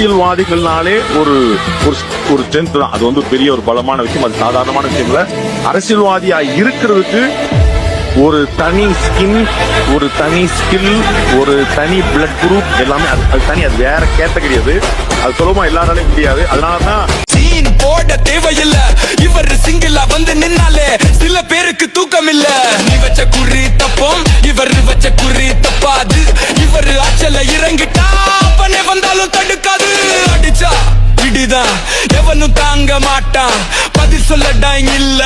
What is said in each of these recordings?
அரசியல்வாதிகள்னாலே ஒரு ஒரு ஸ்ட்ரென்த் தான். அது வந்து பெரிய ஒரு பலமான விஷயம். அது சாதாரணமான விஷயம் இல்ல. அரசியல்வாதியா இருக்கிறதுக்கு ஒரு தனி ஸ்கின், ஒரு தனி ஸ்கில், ஒரு தனி பிளட் குரூப் எல்லாமே அது தனி. அது வேற கேட்டகரி. அது சுலபமா எல்லாராலையும் முடியாது. அதனாலதான் சீன் போட தேவையில்ல. இவர் சிங்கிளா வந்து நின்னாலே சில பேருக்கு தூக்கம் இல்ல. நீ வச்ச குறி தப்போம், இவர் வச்ச குறி தப்பாது. இவர் ஆச்சல இறங்கிட்டா அப்பனே வந்தாலும் தடுக்காது. அடிச்சா இடிதான் எவனும் தாங்க மாட்டான். பதில் சொல்லடா இல்ல,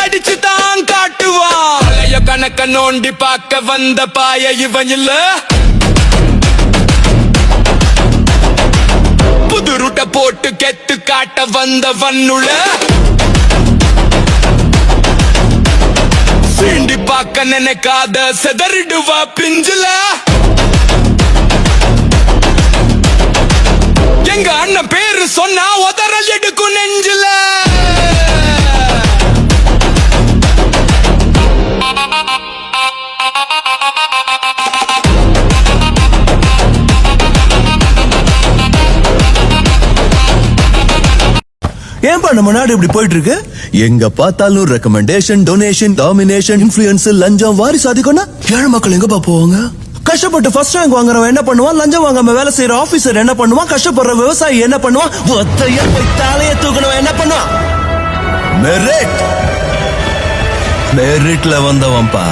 அடிச்சு தான் காட்டுவான். பழைய கணக்க நோண்டி பார்க்க வந்த பாய இவன் இல்ல. புது ரூட்ட போட்டு கெத்து காட்ட வந்த வன்னுள்ள. சீண்டி பார்க்க நினைக்காத செதறிடுவா பிஞ்சுல. எங்க அண்ணன் பேரு சொன்னா உதறல் எடுக்கும் நெஞ்சுல. ஏன்பா நம்ம நாடு இப்படி போயிட்டு இருக்கு? எங்க பார்த்தாலும் ரெக்கமெண்டேஷன், டொனேஷன், டாமினேஷன், இன்ஃப்ளூயன்ஸ், லஞ்சம், வாரிசு அதிகம்னா ஏழை மக்கள் எங்கப்பா போவாங்க? கஷ்டப்பட்டு ஃபர்ஸ்ட் ரேங்க் வாங்குறவன் என்ன பண்ணுவான்? லஞ்சம் வாங்காம வேலை செய்யற ஆபீசர் என்ன பண்ணுவான்? கஷ்டப்படுற விவசாயி என்ன பண்ணுவான்? ஒத்தைய போய் தலைய தூக்கணவன் என்ன பண்ணுவான்? மெரிட்ல வந்தவன்பா.